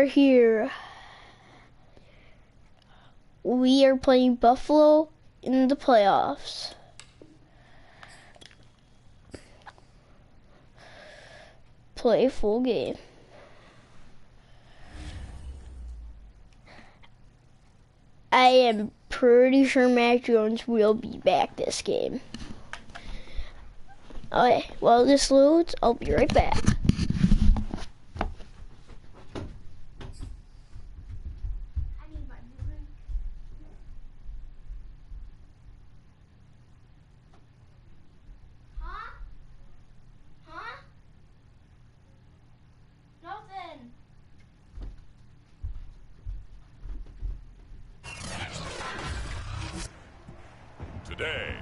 are here. We are playing Buffalo in the playoffs. Play full game. I am pretty sure Mac Jones will be back this game. Okay, while this loads, I'll be right back. Today,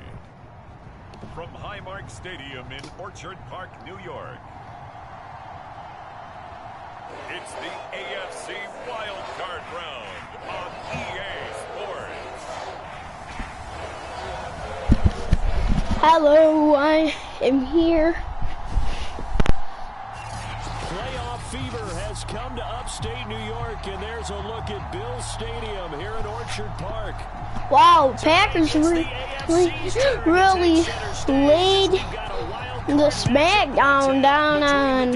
from Highmark Stadium in Orchard Park, New York, it's the AFC Wild Card Round on EA Sports. Hello, I am here. Playoff fever has come to upstate New York, and there's a look at Bills Stadium here in Orchard Park. Wow, Packers really laid the smackdown down on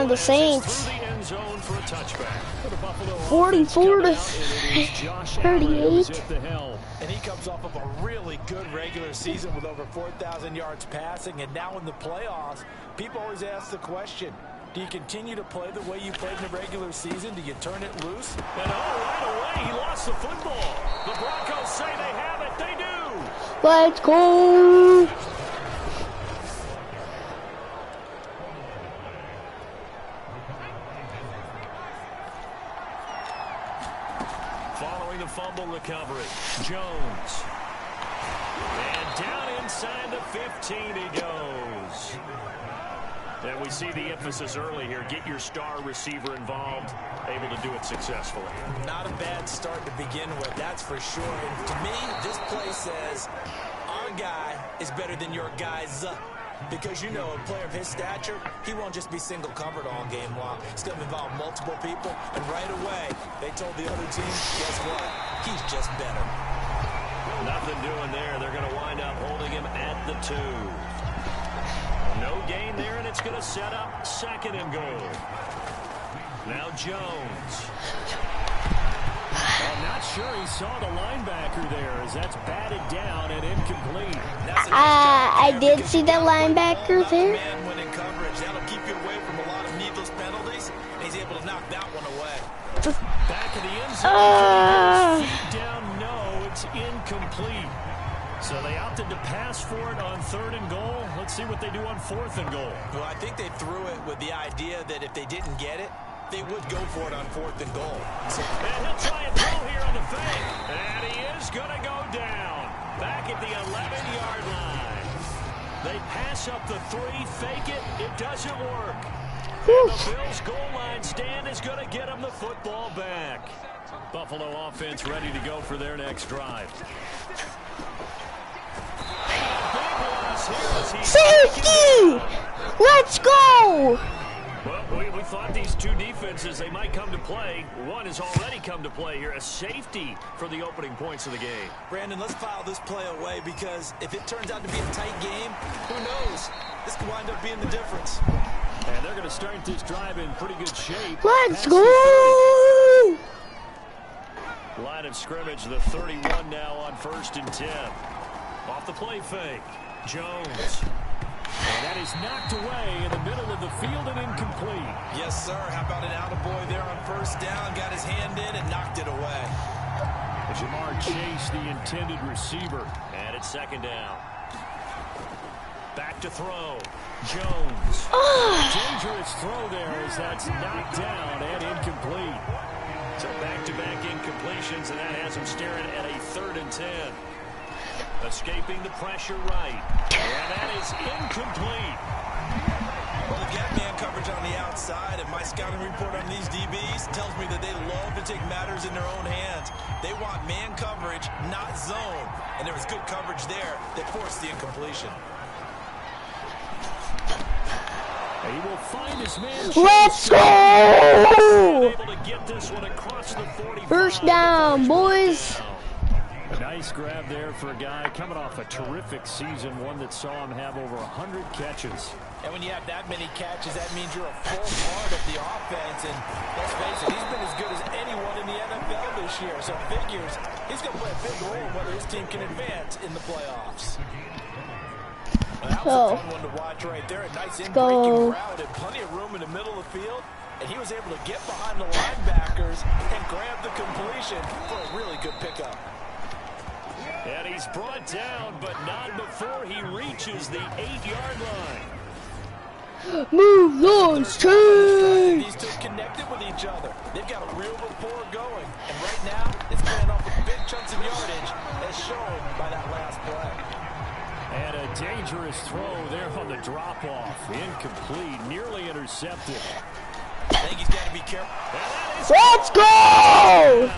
the Saints. 44 to 38. And he comes off of a really good regular season with over 4,000 yards passing, and now in the playoffs, people always ask the question, do you continue to play the way you played in the regular season? Do you turn it loose? And right away, he lost the football. The Broncos say they have it. They do. Let's go. Following the fumble recovery, Jones. And down inside the 15 he goes. And we see the emphasis early here. Get your star receiver involved, able to do it successfully. Not a bad start to begin with, that's for sure. And to me, this play says our guy is better than your guy's. Because, you know, a player of his stature, he won't just be single covered all game long. It's going to involve multiple people. And right away, they told the other team, guess what? He's just better. Nothing doing there. They're going to wind up holding him at the 2. No gain there, and it's going to set up 2nd and goal. Now Jones. I'm not sure he saw the linebacker there as that's batted down and incomplete. I did see the linebacker there. Man in coverage. That'll keep you away from a lot of needless penalties. And he's able to knock that one away. Back in the end zone. Feet down, no, it's incomplete. So they opted to pass for it on 3rd and goal. Let's see what they do on 4th and goal. Well, I think they threw it with the idea that if they didn't get it, they would go for it on 4th and goal. So, and he'll try and throw here on the fake. And he is going to go down. Back at the 11-yard line. They pass up the 3, fake it. It doesn't work. And the Bills' goal line stand is going to get them the football back. Buffalo offense ready to go for their next drive. Safety! Let's go! Well, we thought these two defenses, they might come to play. One has already come to play here, a safety for the opening points of the game. Brandon, let's file this play away because if it turns out to be a tight game, who knows? This could wind up being the difference. And they're going to start this drive in pretty good shape. Let's go! Line of scrimmage, the 31 now on 1st and 10. Off the play fake, Jones. And that is knocked away in the middle of the field and incomplete. Yes, sir. How about an attaboy there on 1st down? Got his hand in and knocked it away. Jamar Chase, the intended receiver. And it's 2nd down. Back to throw. Jones. Dangerous throw there as that's knocked down and incomplete. So back-to-back incompletions, and that has him staring at a 3rd and 10. Escaping the pressure right. And that is incomplete. Well, they've got man coverage on the outside, and my scouting report on these DBs tells me that they love to take matters in their own hands. They want man coverage, not zone. And there was good coverage there that forced the incompletion. He will find his man. Let's go! Able to get this one across the 45. First down, boys. A nice grab there for a guy coming off a terrific season, one that saw him have over 100 catches. And when you have that many catches, that means you're a full part of the offense. And let's face it, he's been as good as anyone in the NFL this year. So figures he's going to play a big role in whether his team can advance in the playoffs. Well, that was a fun one to watch right there. A nice in-breaking route and plenty of room in the middle of the field. And he was able to get behind the linebackers and grab the completion for a really good pickup. And he's brought down, but not before he reaches the 8-yard line. Move those chains! These two connected with each other. They've got a real rapport going. And right now, it's paying off with big chunks of yardage, as shown by that last play. And a dangerous throw there on the drop-off. Incomplete, nearly intercepted. I think he's got to be careful. Let's go!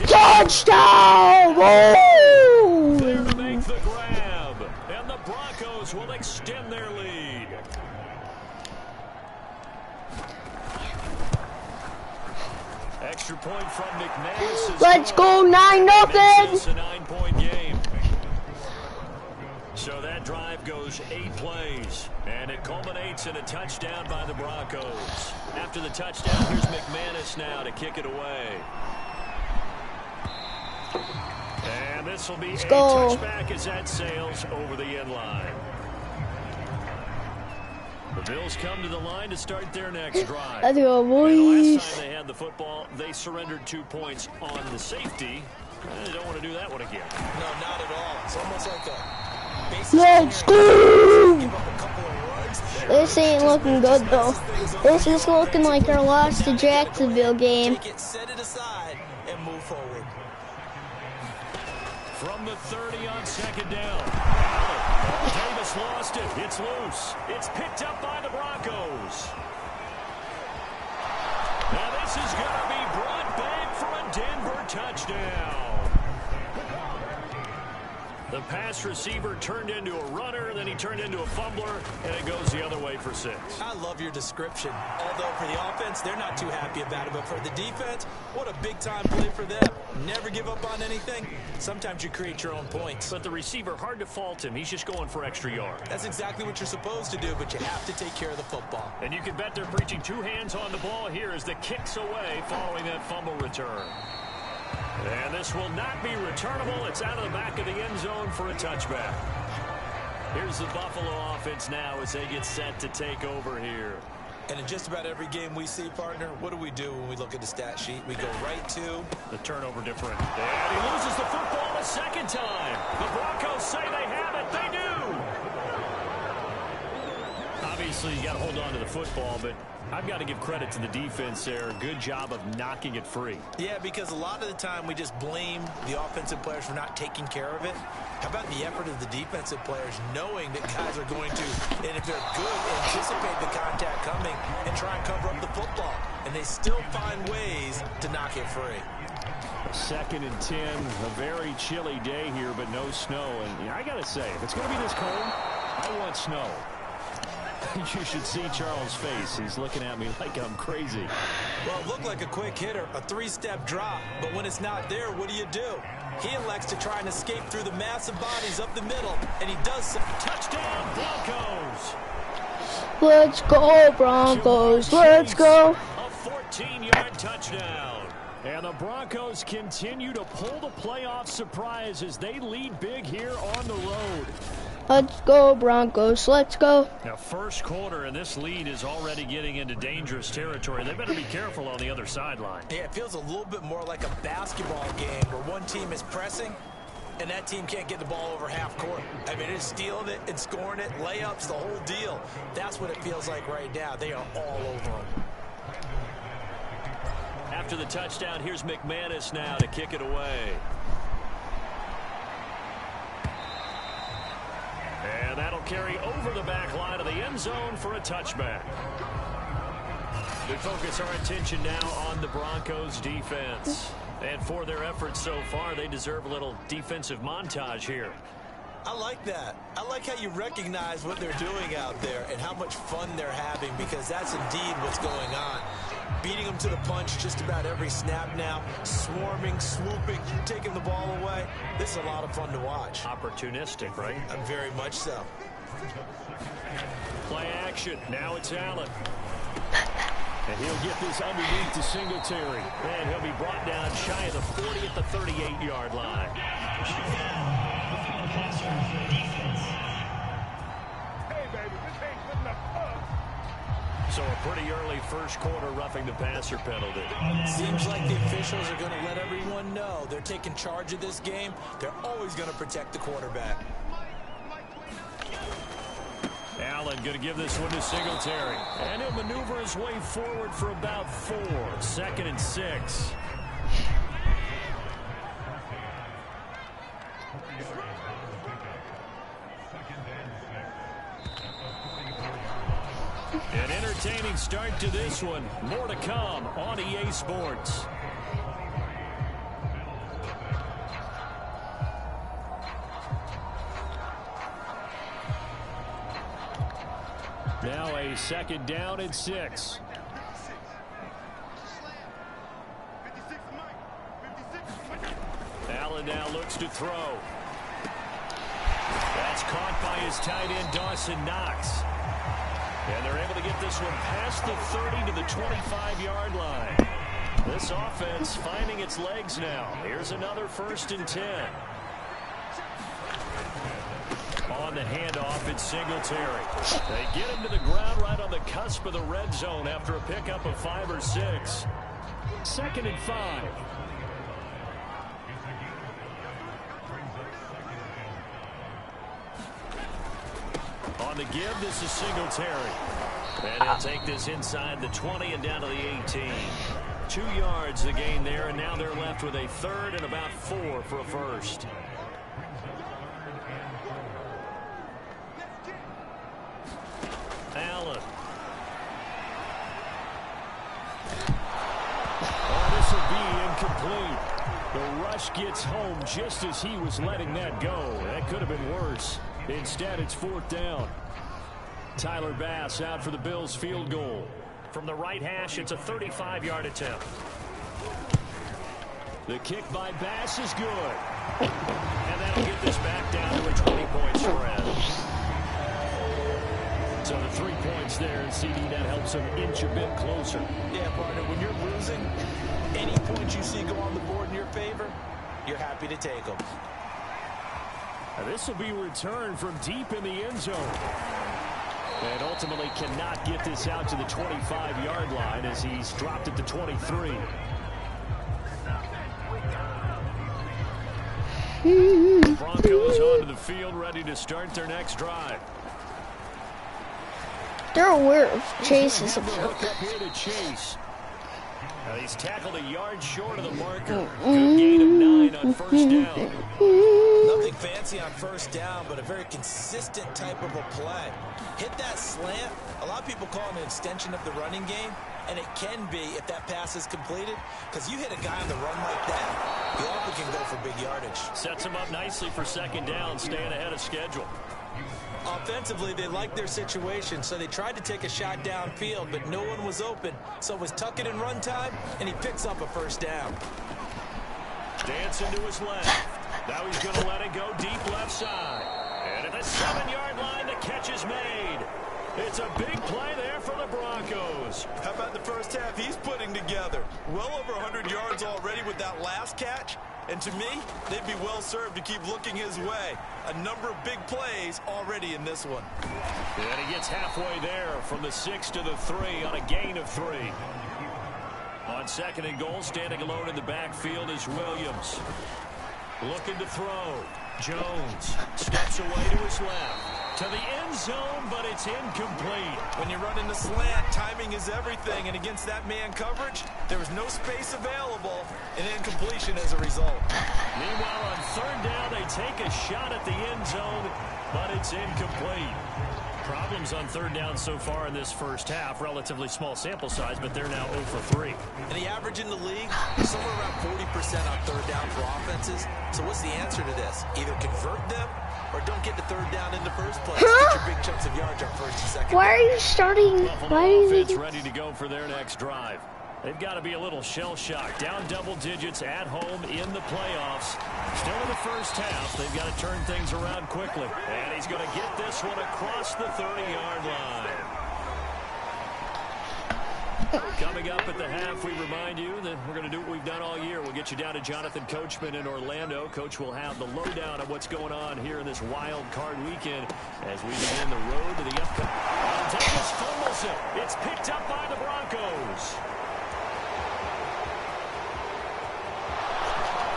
Touchdown! Woo! There to make the grab. And the Broncos will extend their lead. Extra point from McManus. Let's go 9-0. It's a 9-point game. So that drive goes 8 plays, and it culminates in a touchdown by the Broncos. After the touchdown, here's McManus now to kick it away. And this will be a touchback as that sails over the end line. The Bills come to the line to start their next drive. Let's go, And boys. the last time they had the football, they surrendered 2 points on the safety. They don't want to do that one again. No, not at all. It's almost like a basic. Let's go! This ain't looking good, though. This is looking like our loss to Jacksonville game. Take it, set it aside, and move forward. From the 30 on second down. Davis lost it. It's loose. It's picked up by the Broncos. Now this is going to be brought back for a Denver touchdown. The pass receiver turned into a runner, then he turned into a fumbler, and it goes the other way for 6. I love your description. Although for the offense, they're not too happy about it. But for the defense, what a big-time play for them. Never give up on anything. Sometimes you create your own points. But the receiver, hard to fault him. He's just going for extra yards. That's exactly what you're supposed to do, but you have to take care of the football. And you can bet they're preaching 2 hands on the ball here as the kick's away following that fumble return. And this will not be returnable. It's out of the back of the end zone for a touchback. Here's the Buffalo offense now as they get set to take over here. And in just about every game we see, partner, what do we do when we look at the stat sheet? We go right to the turnover difference. And he loses the football a second time. The Broncos say they have it. They do. Obviously, you got to hold on to the football, but I've got to give credit to the defense there. Good job of knocking it free. Yeah, because a lot of the time we just blame the offensive players for not taking care of it. How about the effort of the defensive players knowing that guys are going to, and if they're good, anticipate the contact coming and try and cover up the football. And they still find ways to knock it free. 2nd and 10, a very chilly day here, but no snow. And I got to say, if it's going to be this cold, I want snow. You should see Charles' face. He's looking at me like I'm crazy. Well, it looked like a quick hitter, a 3-step drop. But when it's not there, what do? He elects to try and escape through the massive bodies up the middle, and he does so. Touchdown, Broncos! Let's go, Broncos. Let's go. A 14-yard touchdown. And the Broncos continue to pull the playoff surprise as they lead big here on the road. Let's go, Broncos. Let's go. Now, first quarter, and this lead is already getting into dangerous territory. They better be careful on the other sideline. Yeah, it feels a little bit more like a basketball game where one team is pressing and that team can't get the ball over half court. I mean, it's stealing it and scoring it, layups, the whole deal. That's what it feels like right now. They are all over them. After the touchdown, here's McManus now to kick it away. And that'll carry over the back line of the end zone for a touchback. We focus our attention now on the Broncos defense. And for their efforts so far, they deserve a little defensive montage here. I like that. I like how you recognize what they're doing out there and how much fun they're having, because that's indeed what's going on. Beating them to the punch just about every snap now. Swarming, swooping, taking the ball away. This is a lot of fun to watch. Opportunistic, right? Very much so. Play action. Now it's Allen. And he'll get this underneath to Singletary. And he'll be brought down shy of the 40 at the 38-yard line. So a pretty early first quarter roughing the passer penalty. Seems like the officials are going to let everyone know they're taking charge of this game. They're always going to protect the quarterback. Allen going to give this one to Singletary. And he'll maneuver his way forward for about 4. 2nd and 6. An entertaining start to this one. More to come on EA Sports. Now a 2nd down and 6. Allen now looks to throw. That's caught by his tight end, Dawson Knox. And they're able to get this one past the 30 to the 25-yard line. This offense finding its legs now. Here's another 1st and 10. On the handoff, it's Singletary. They get him to the ground right on the cusp of the red zone after a pickup of 5 or 6. 2nd and 5. On the give, this is Singletary. And he'll take this inside the 20 and down to the 18. 2 yards the gain there, and now they're left with a 3rd and about 4 for a 1st. Allen. Oh, this will be incomplete. The rush gets home just as he was letting that go. That could have been worse. Instead, it's 4th down. Tyler Bass out for the Bills' field goal. From the right hash, it's a 35-yard attempt. The kick by Bass is good. And that'll get this back down to a 20-point spread. So the 3 points there, and CD, that helps him inch a bit closer. Yeah, partner, when you're losing, any points you see go on the board in your favor, you're happy to take them. Now this will be returned from deep in the end zone. And ultimately cannot get this out to the 25-yard line as he's dropped it to 23. The Broncos onto the field, ready to start their next drive. They're aware of Chase's approach. Chase. Now he's tackled a yard short of the marker. Good gain of 9 on 1st down. Nothing fancy on 1st down, but a very consistent type of a play. Hit that slant. A lot of people call it an extension of the running game, and it can be if that pass is completed, because you hit a guy on the run like that, you often can go for big yardage. Sets him up nicely for 2nd down, staying ahead of schedule. Offensively, they liked their situation, so they tried to take a shot downfield, but no one was open. So it was tuck it in run time, and he picks up a 1st down. Dancing to his left. Now he's going to let it go deep left side. And at the 7-yard line, the catch is made. It's a big play there for the Broncos. How about the 1st half he's putting together? Well over 100 yards already with that last catch. And to me, they'd be well served to keep looking his way. A number of big plays already in this one. And he gets halfway there from the 6 to the 3 on a gain of 3. On 2nd and goal, standing alone in the backfield is Williams. Looking to throw. Jones steps away to his left. To the end zone, but it's incomplete. When you run in the slant, timing is everything. And against that man coverage, there was no space available. And incompletion as a result. Meanwhile, on 3rd down, they take a shot at the end zone, but it's incomplete. Problems on 3rd down so far in this 1st half. Relatively small sample size, but they're now 0 for 3. And the average in the league is somewhere around 40% on 3rd down for offenses. So what's the answer to this? Either convert them or don't get the third down in the first place. Huh? Get your big chunks of yards on first and second. Why are you starting? Why are you Offense ready to go for their next drive. They've got to be a little shell-shocked. Down double digits at home in the playoffs. Still in the first half. They've got to turn things around quickly. And he's going to get this one across the 30-yard line. Coming up at the half, we remind you that we're going to do what we've done all year. We'll get you down to Jonathan Coachman in Orlando. Coach will have the lowdown of what's going on here in this wild card weekend as we begin the road to the upcoming. Davis fumbles it. It's picked up by the Broncos.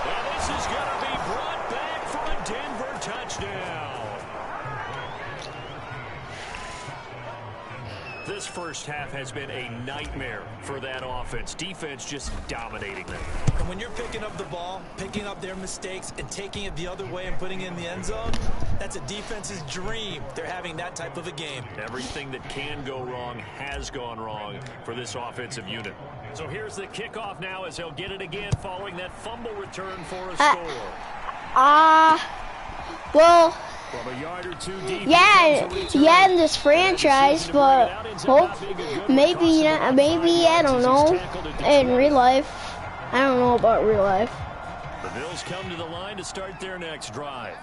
And this is going to be brought back for a Denver touchdown. This first half has been a nightmare for that offense. Defense just dominating them. And when you're picking up the ball, picking up their mistakes, and taking it the other way and putting it in the end zone, that's a defense's dream. They're having that type of a game. Everything that can go wrong has gone wrong for this offensive unit. So here's the kickoff now as they'll get it again following that fumble return for a score. Well, From a yard or two deep, yeah, in this franchise, but maybe I don't know. In real life, I don't know about real life. The Bills come to the line to start their next drive.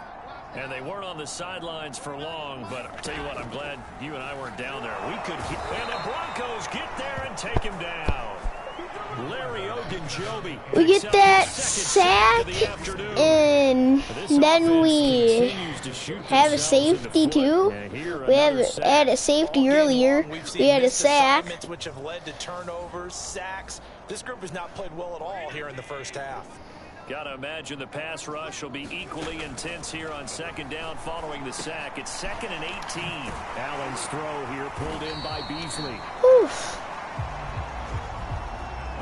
And they weren't on the sidelines for long, but I'll tell you what, I'm glad you and I weren't down there. We could hit, and the Broncos get there and take him down. Larry Ogunjobi. We get that sack, and then we have a safety too. We had a safety earlier. We had a sack. Which have led to turnovers, sacks. This group has not played well at all here in the first half. Got to imagine the pass rush will be equally intense here on second down following the sack. It's 2nd and 18. Allen's throw here pulled in by Beasley. Oof.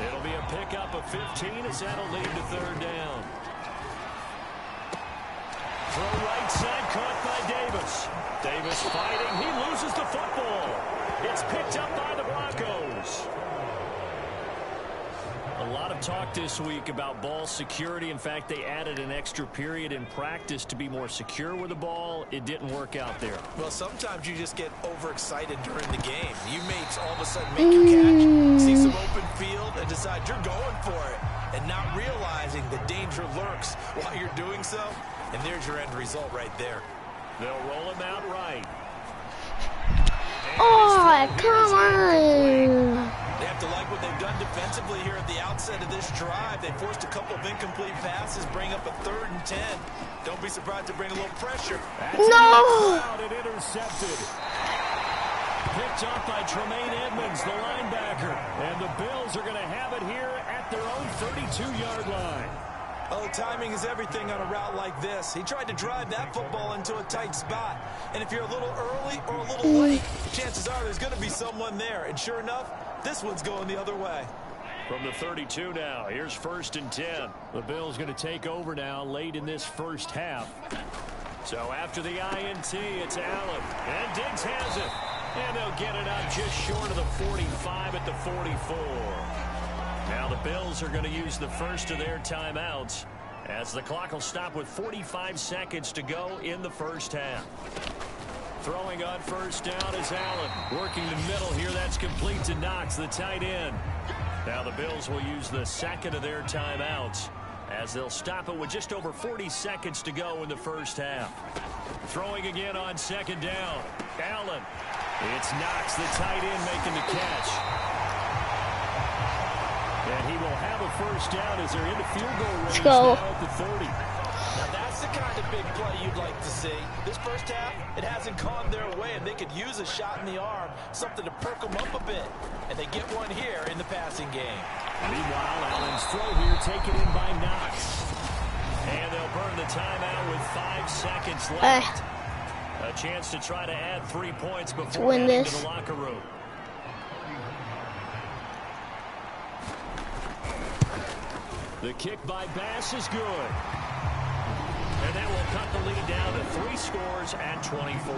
It'll be a pickup of 15 as that'll lead to third down. Throw right side caught by Davis. Davis fighting. He loses the football. It's picked up by the Broncos. A lot of talk this week about ball security. In fact, they added an extra period in practice to be more secure with the ball. It didn't work out there. Well, sometimes you just get overexcited during the game. You may all of a sudden make your catch, see some open field, and decide you're going for it, and not realizing the danger lurks while you're doing so. And there's your end result right there. They'll roll him out right. Oh, come on. They have to like what they've done defensively here at the outset of this drive. They forced a couple of incomplete passes, bring up a 3rd and 10. Don't be surprised to bring a little pressure. No! And intercepted. Picked up by Tremaine Edmonds, the linebacker. And the Bills are going to have it here at their own 32-yard line. Oh, timing is everything on a route like this. He tried to drive that football into a tight spot. And if you're a little early or a little late, chances are there's going to be someone there. And sure enough, this one's going the other way. From the 32 now, here's 1st and 10. The Bills going to take over now late in this first half. So after the INT, it's Allen. And Diggs has it. And they'll get it out just short of the 45 at the 44. Now the Bills are going to use the first of their timeouts as the clock will stop with 45 seconds to go in the first half. Throwing on first down is Allen. Working the middle here. That's complete to Knox, the tight end. Now the Bills will use the second of their timeouts as they'll stop it with just over 40 seconds to go in the first half. Throwing again on second down. Allen. It's Knox, the tight end, making the catch. And he will have a first down as they're in the field goal range now at the 30. Now that's the kind of big play you'd like to see. This first half, it hasn't gone their way, and they could use a shot in the arm, something to perk them up a bit. And they get one here in the passing game. Meanwhile, Allen's throw here taken in by Knox. And they'll burn the timeout with 5 seconds left. A chance to try to add 3 points before heading to the locker room. The kick by Bass is good. And that will cut the lead down to 3 scores at 24.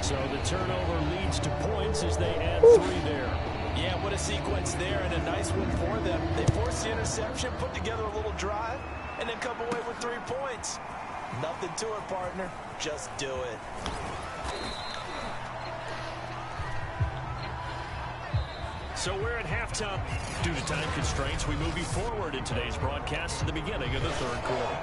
So the turnover leads to points as they add 3 there. Yeah, what a sequence there, and a nice one for them. They forced the interception, put together a little drive, and then come away with 3 points. Nothing to it, partner. Just do it. So we're at halftime. Due to time constraints, we move you forward in today's broadcast to the beginning of the third quarter.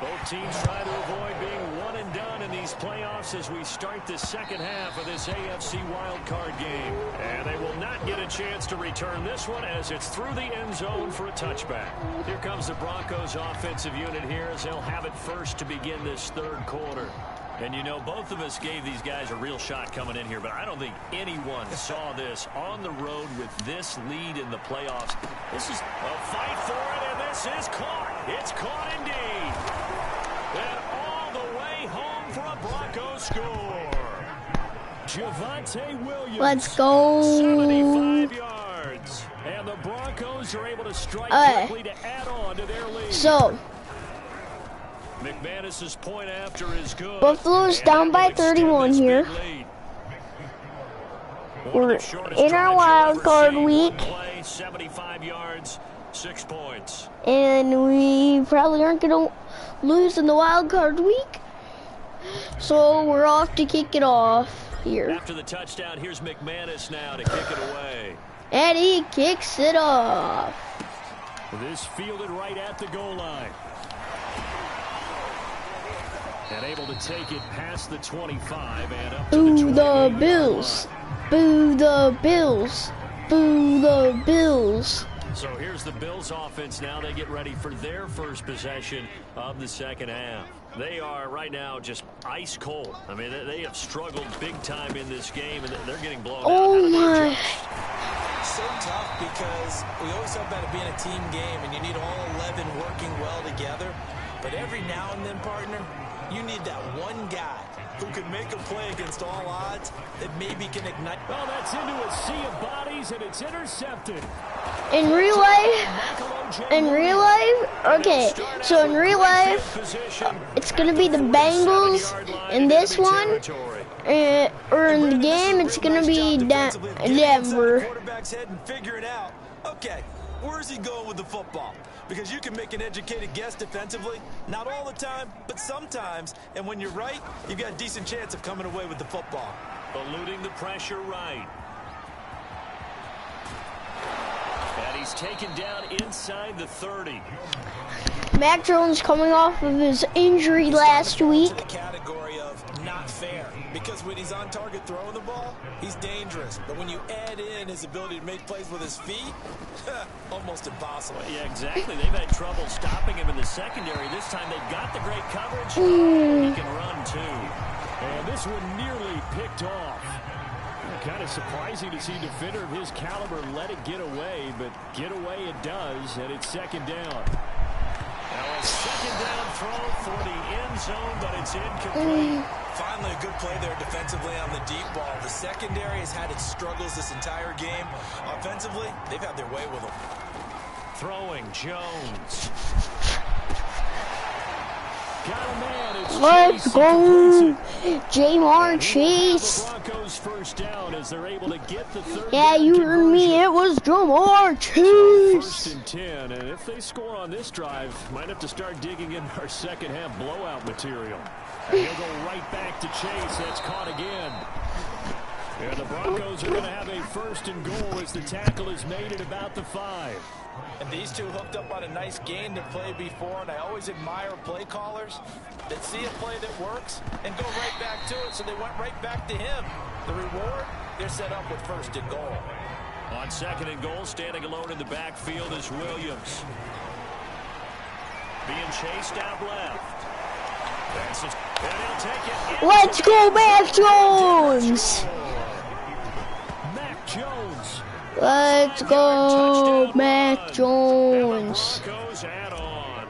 Both teams try to avoid being one and done in these playoffs as we start the second half of this AFC wildcard game. And they will not get a chance to return this one as it's through the end zone for a touchback. Here comes the Broncos offensive unit here as they'll have it first to begin this third quarter. And you know, both of us gave these guys a real shot coming in here, but I don't think anyone saw this on the road with this lead in the playoffs. This is a fight for it, and this is caught. It's caught indeed. And all the way home for a Broncos score. Javonte Williams. Let's go. 75 yards. And the Broncos are able to strike quickly to add on to their lead. So, McManus's point after is good. Buffalo's down by 31 here. We're in our wild card week. 75 yards, 6 points. And we probably aren't going to lose in the wild card week. So we're off to kick it off here. After the touchdown, here's McManus now to kick it away. And he kicks it off. This fielded right at the goal line. And able to take it past the 25 and up to Boo the the Bills. Boo the Bills. Boo the Bills. So here's the Bills offense now. They get ready for their first possession of the second half. They are right now just ice cold. I mean, they have struggled big time in this game, and they're getting blown out. Oh my. So tough because we always talk about it being a team game, and you need all 11 working well together. But every now and then, partner, you need that one guy who can make a play against all odds that maybe can ignite. Oh, that's into a sea of bodies, and it's intercepted. In real life, okay, so in real life, it's going to be the Bengals in this one, or in the game, it's going to be Denver. Quarterback's head and figure it out. Okay, where's he going with the football? Because you can make an educated guess defensively, not all the time, but sometimes. And when you're right, you've got a decent chance of coming away with the football. Eluding the pressure right. And he's taken down inside the 30. Mac Jones coming off of his injury last week. The category of not fair, because when he's on target throwing the ball, he's dangerous. But when you add in his ability to make plays with his feet, almost impossible. Yeah, exactly. They've had trouble stopping him in the secondary. This time they've got the great coverage. He can run too. And this one nearly picked off. Kind of surprising to see a defender of his caliber let it get away, but get away it does, and it's second down. Now a second down throw for the end zone, but it's incomplete. Finally, a good play there defensively on the deep ball. The secondary has had its struggles this entire game. Offensively, they've had their way with them. Throwing Jones. Got a man. It's Let's Chase. go, Jamar Chase. Broncos first down as they're able to get the third Yeah, down you heard me. conversion. It was Jamar First Chase. and 10, and if they score on this drive, might have to start digging in our second half blowout material. And he'll go right back to Chase. That's caught again. And the Broncos are going to have a first and goal as the tackle is made at about the 5. And these two hooked up on a nice game to play before, and I always admire play callers that see a play that works and go right back to it, so they went right back to him. The reward, they're set up with first and goal. On second and goal, standing alone in the backfield is Williams. Being chased out left. That's it. And he'll take it. Let's go, Mac Jones. Mac Jones. Let's go, Mac Jones. Broncos add on.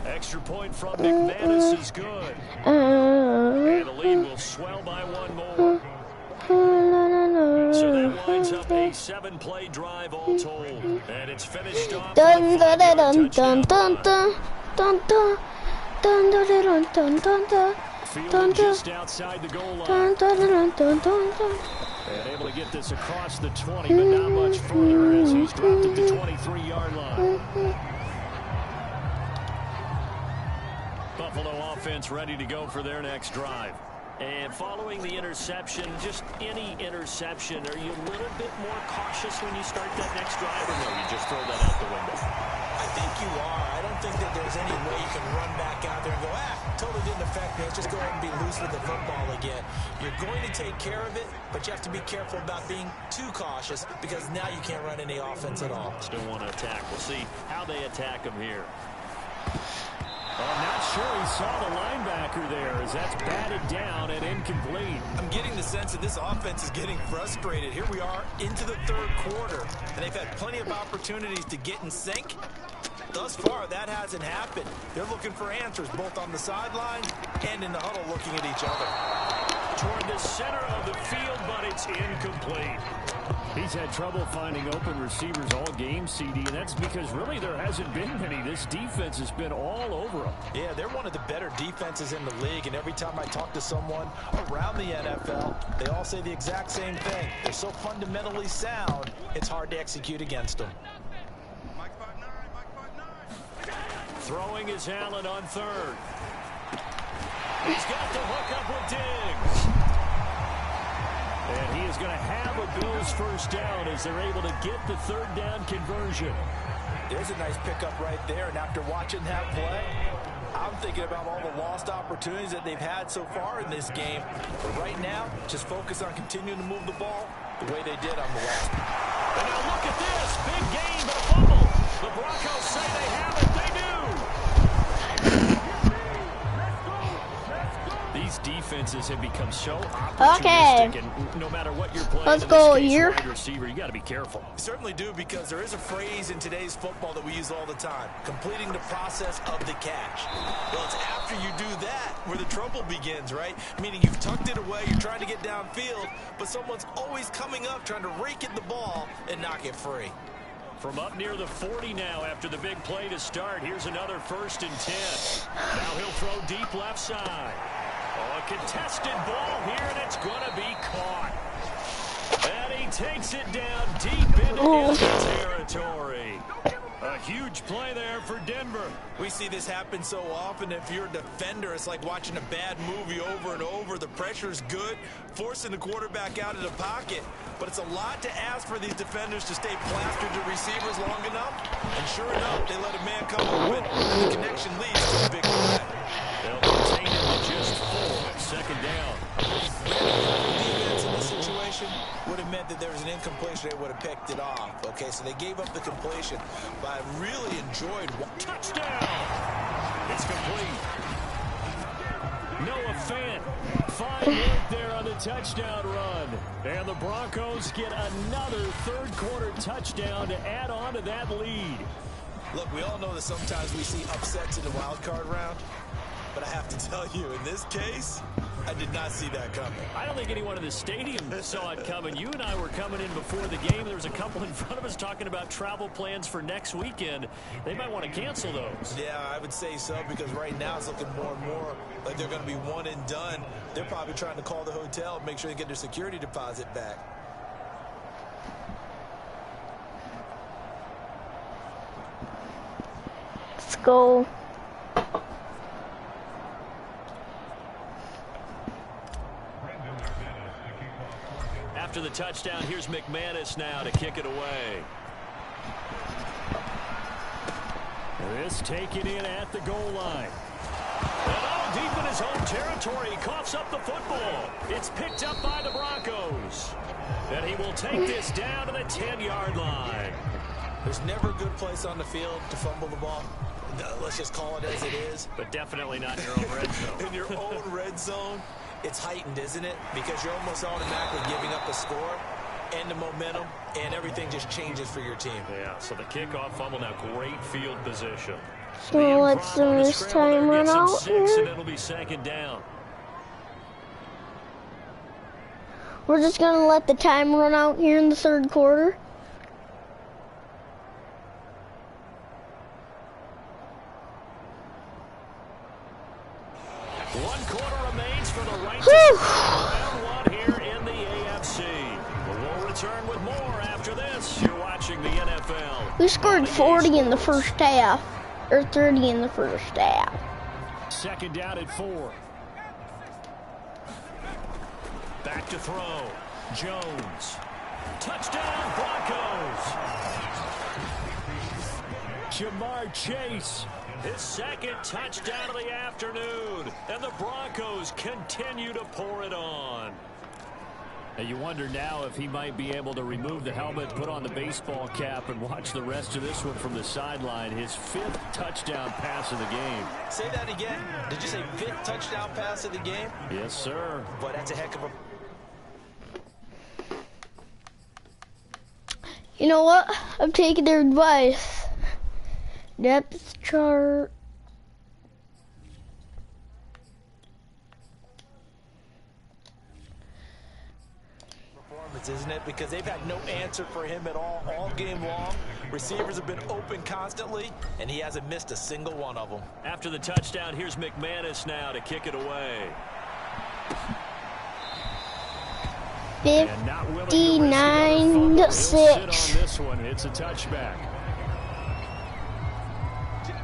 Extra point from McManus is good. And the lead will swell by one more. So that winds up a 7-play drive all told. And it's finished off. Dun dun dun dun dun dun dun dun dun dun dun dun dun. Fielded just outside the goal line. Dun, dun, dun, dun, dun, dun. And able to get this across the 20, but not much further as he's dropped at the 23-yard line. Buffalo offense ready to go for their next drive. And following the interception, just any interception, are you a little bit more cautious when you start that next drive, or no, you just throw that out the window? I think you are. I don't think that there's any way you can run back out there and go, totally didn't affect me. Let's just go ahead and be loose with the football again. You're going to take care of it, but you have to be careful about being too cautious because now you can't run any offense at all. Still want to attack. We'll see how they attack him here. I'm not sure he saw the linebacker there as that's batted down and incomplete. I'm getting the sense that this offense is getting frustrated. Here we are into the third quarter, and they've had plenty of opportunities to get in sync. Thus far, that hasn't happened. They're looking for answers both on the sideline and in the huddle looking at each other. Toward the center of the field, but it's incomplete. He's had trouble finding open receivers all game, CD, and that's because really there hasn't been many. This defense has been all over them. Yeah, they're one of the better defenses in the league, and every time I talk to someone around the NFL, they all say the exact same thing. They're so fundamentally sound, it's hard to execute against them. Throwing is Allen on third. He's got the hook up with Diggs. And he is going to have a Bills first down as they're able to get the third down conversion. There's a nice pickup right there, and after watching that play, I'm thinking about all the lost opportunities that they've had so far in this game. But right now, just focus on continuing to move the ball the way they did on the last. And now look at this. Big gain, but a fumble. The Broncos say they have it. They do. These defenses have become so opportunistic, and no matter what you're playing, let's go here. Wide receiver, you got to be careful. You certainly do, because there is a phrase in today's football that we use all the time: completing the process of the catch. Well, it's after you do that where the trouble begins, right? Meaning you've tucked it away, you're trying to get downfield, but someone's always coming up trying to rake at the ball and knock it free. From up near the 40 now after the big play to start. Here's another 1st and 10. Now he'll throw deep left side. Oh, a contested ball here, and it's going to be caught. And he takes it down deep into enemy territory. A huge play there for Denver. We see this happen so often. If you're a defender, it's like watching a bad movie over and over. The pressure's good, forcing the quarterback out of the pocket. But it's a lot to ask for these defenders to stay plastered to receivers long enough. And sure enough, they let a man come open, and the connection leads to a big play. They'll contain him to just 4. 2nd down. Defense in this situation would have meant that there was an incompletion. They would have picked it off. Okay, so they gave up the completion. But I really enjoyed touchdown. It's complete. Noah Fant, fine work there on the touchdown run. And the Broncos get another third-quarter touchdown to add on to that lead. Look, we all know that sometimes we see upsets in the wild card round. But I have to tell you, in this case, I did not see that coming. I don't think anyone in the stadium saw it coming. You and I were coming in before the game. There was a couple in front of us talking about travel plans for next weekend. They might want to cancel those. Yeah, I would say so, because right now it's looking more and more like they're going to be one and done. They're probably trying to call the hotel and make sure they get their security deposit back. Let's go. After the touchdown, here's McManus now to kick it away. This taken in at the goal line. And all deep in his home territory, he coughs up the football. It's picked up by the Broncos. And he will take this down to the 10-yard line. There's never a good place on the field to fumble the ball. Let's just call it as it is. But definitely not in your own red zone. In your own red zone, it's heightened, isn't it? Because you're almost automatically giving up a score and the momentum, and everything just changes for your team. Yeah, so the kickoff fumble now, great field position. So let's this time run out here. And it'll be 2nd down. We're just going to let the time run out here in the 3rd quarter. One quarter remains for the Righteous. Round 1 here in the AFC. return with more after this. You're watching the NFL. We scored 40 in the first half, or 30 in the first half. Second down at 4. Back to throw. Jones. Touchdown, Broncos. Jamar Chase. His second touchdown of the afternoon. And the Broncos continue to pour it on. And you wonder now if he might be able to remove the helmet, put on the baseball cap, and watch the rest of this one from the sideline. His 5th touchdown pass of the game. Say that again. Did you say 5th touchdown pass of the game? Yes, sir. Boy, that's a heck of a... You know what? I'm taking their advice. Depth chart. Performance, isn't it? Because they've had no answer for him at all game long. Receivers have been open constantly, and he hasn't missed a single one of them. After the touchdown, here's McManus now to kick it away. 59-6. It's a touchback.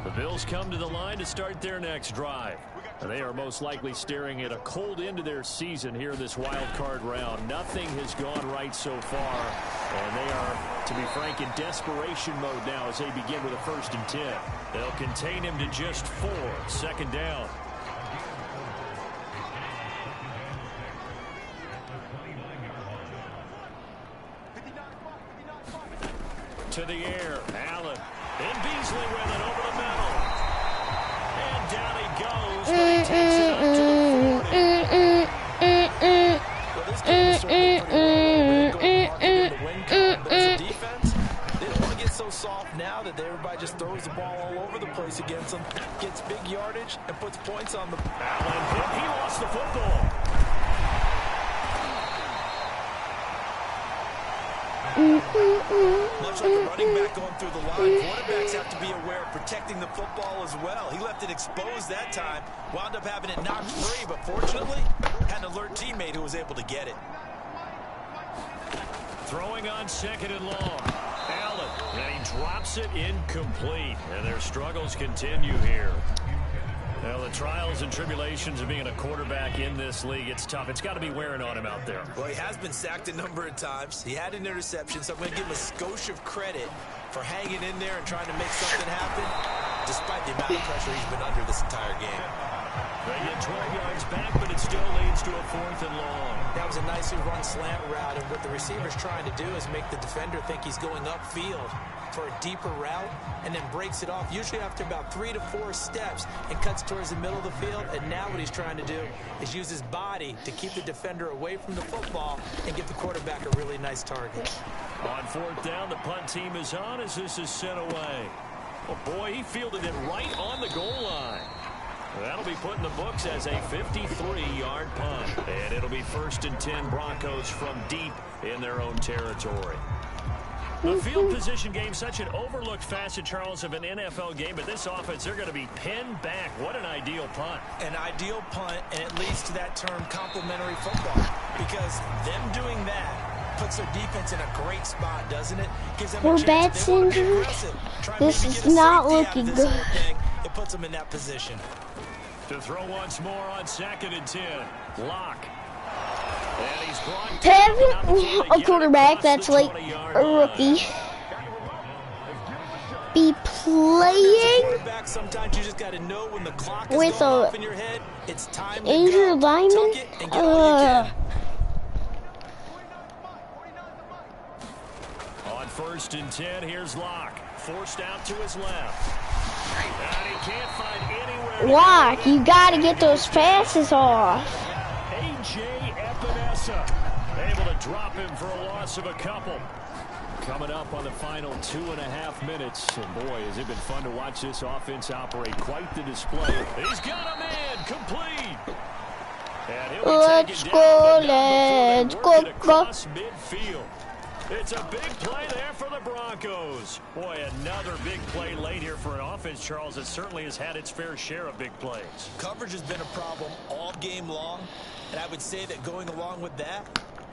The Bills come to the line to start their next drive. And they are most likely staring at a cold end of their season here in this wild card round. Nothing has gone right so far. And they are, to be frank, in desperation mode now as they begin with a 1st and 10. They'll contain him to just 4. Second down. To the air, Allen. And Beasley with it over the middle. And down he goes, but he takes it up to the 40. Well, this game is certainly pretty well in the win column, but as a defense, they don't want to get so soft now that everybody just throws the ball all over the place against them, gets big yardage, and puts points on the... Allen, he lost the football. Much like a running back going through the line, quarterbacks have to be aware of protecting the football as well. He left it exposed that time, wound up having it knocked free, but fortunately, had an alert teammate who was able to get it. Throwing on 2nd and long. Allen, and he drops it incomplete. And their struggles continue here. Well, the trials and tribulations of being a quarterback in this league, it's tough. It's got to be wearing on him out there. Well, he has been sacked a number of times. He had an interception, so I'm going to give him a skosh of credit for hanging in there and trying to make something happen, despite the amount of pressure he's been under this entire game. They get 12 yards back, but it still leads to a 4th and long. That was a nicely run slant route, and what the receiver's trying to do is make the defender think he's going upfield for a deeper route, and then breaks it off, usually after about 3 to 4 steps, and cuts towards the middle of the field. And now what he's trying to do is use his body to keep the defender away from the football and give the quarterback a really nice target. On 4th down, the punt team is on as this is sent away. Oh, boy, he fielded it right on the goal line. That'll be put in the books as a 53-yard punt. And it'll be 1st and 10 Broncos from deep in their own territory. A field position game, such an overlooked facet, Charles, of an NFL game. But this offense, they're going to be pinned back. What an ideal punt. An ideal punt, and it leads to that term complementary football. Because them doing that puts their defense in a great spot, doesn't it? Gives them a chance. Injured. This is not looking good. It puts them in that position. To throw once more on 2nd and 10. Lock. And he's brought Having a quarterback that's like a rookie be playing sometimes you just got to know when the clock is with going off in your head. It's time to injured lineman. On 1st and 10, here's Lock. Forced out to his left. And he can't find anywhere. Lock, you got to get those passes off. A.J. Epinesa able to drop him for a loss of a couple. Coming up on the final 2.5 minutes. And boy, has it been fun to watch this offense operate. Quite the display. He's got a man complete. And he'll be Let's go, let's go. Across midfield. It's a big play there for the Broncos. Boy, another big play late here for an offense, Charles, that certainly has had its fair share of big plays. Coverage has been a problem all game long, and I would say that going along with that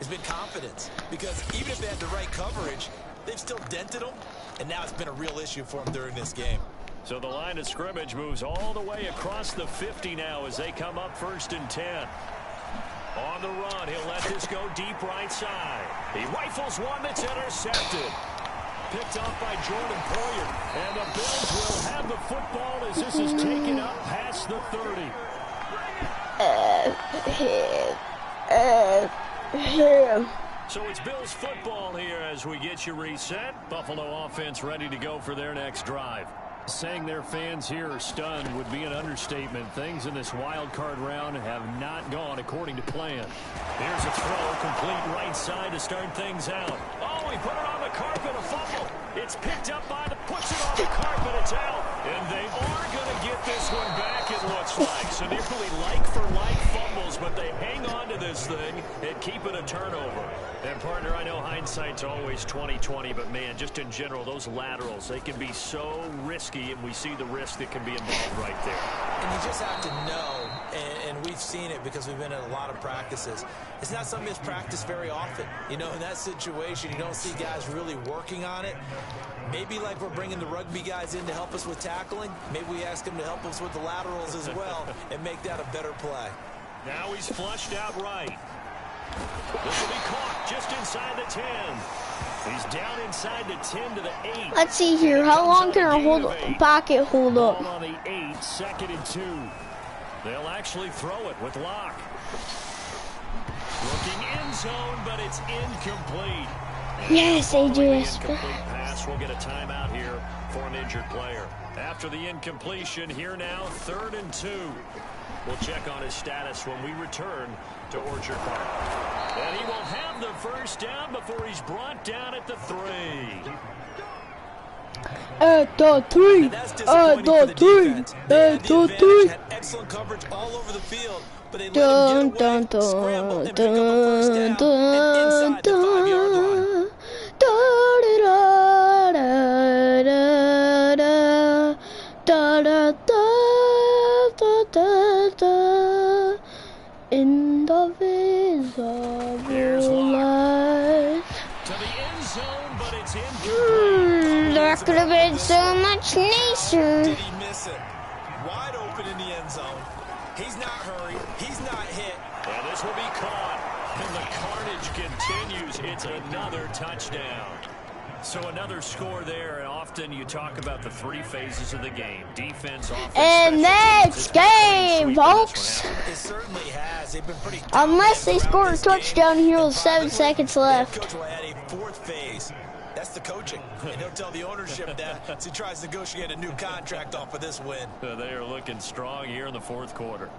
has been confidence. Because even if they had the right coverage, they've still dented them, and now it's been a real issue for them during this game. So the line of scrimmage moves all the way across the 50 now as they come up 1st and 10. On the run, he'll let this go deep right side. He rifles one that's intercepted. Picked off by Jordan Poyer. And the Bills will have the football as this is taken up past the 30. So it's Bills football here as we get you reset. Buffalo offense ready to go for their next drive. Saying their fans here are stunned would be an understatement. Things in this wild card round have not gone according to plan. Here's a throw, complete right side to start things out. Oh, he put it on the carpet, a fumble. It's picked up by the, puts it on the carpet, it's out. And they are going to get this one back, it looks like. So nearly like-for-like fumbles, but they hang on to this thing and keep it a turnover. And, partner, I know hindsight's always 20/20, but, man, just in general, those laterals, they can be so risky, and we see the risk that can be involved right there. And you just have to know, and we've seen it because we've been at a lot of practices, it's not something that's practiced very often. You know, in that situation, you don't see guys really working on it. Maybe like we're bringing the rugby guys in to help us with tackling, maybe we ask them to help us with the laterals as well and make that a better play. Now he's flushed out right. This will be caught just inside the 10. He's down inside the 10 to the 8. Let's see here. How long can our pocket hold up? Ball on the 8, 2nd and 2. They'll actually throw it with Locke. Looking end zone, but it's incomplete. Yes, AJ. Incomplete pass. We'll get a timeout here for an injured player. After the incompletion, here now, 3rd and 2. We'll check on his status when we return to Orchard Park. And he will have the first down before he's brought down at the 3. At the 3. At the 3. At the 3. Had excellent coverage all over the field, but they let him get away, scramble, and pick up a first down, and inside the 5-yard line. In the visible light. To the end zone, but it's incomplete. That could have been so much nicer. Did he miss it? Wide open in the end zone. He's not hurried. He's not hit. And this will be caught. And the carnage continues. It's another touchdown. So another score there, and often you talk about the 3 phases of the game. Defense, offense, and that's game, folks. It certainly has. They've been pretty unless they score a touchdown here with 7 seconds left. Coach will add a 4th phase. That's the coaching. And he'll tell the ownership that as he tries to negotiate a new contract off of this win. They are looking strong here in the 4th quarter.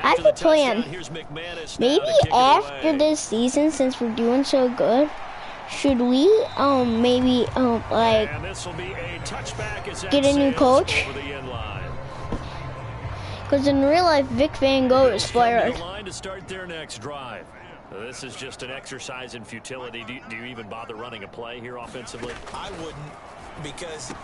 I have a plan. Maybe after this season, since we're doing so good, should we maybe like get a new coach? Because in real life, Vic Van Gogh is fired. To start their next drive. This is just an exercise in futility. Do you even bother running a play here offensively? I wouldn't, because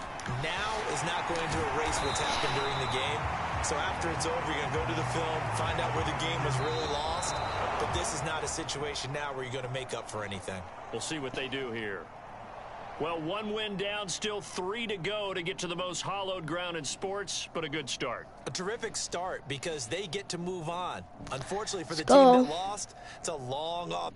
now is not going to erase what's happened during the game. So after it's over, you're going to go to the film, find out where the game was really lost. But this is not a situation now where you're going to make up for anything. We'll see what they do here. Well, 1 win down, still 3 to go to get to the most hallowed ground in sports, but a good start. A terrific start because they get to move on. Unfortunately for the team that lost, it's a long off.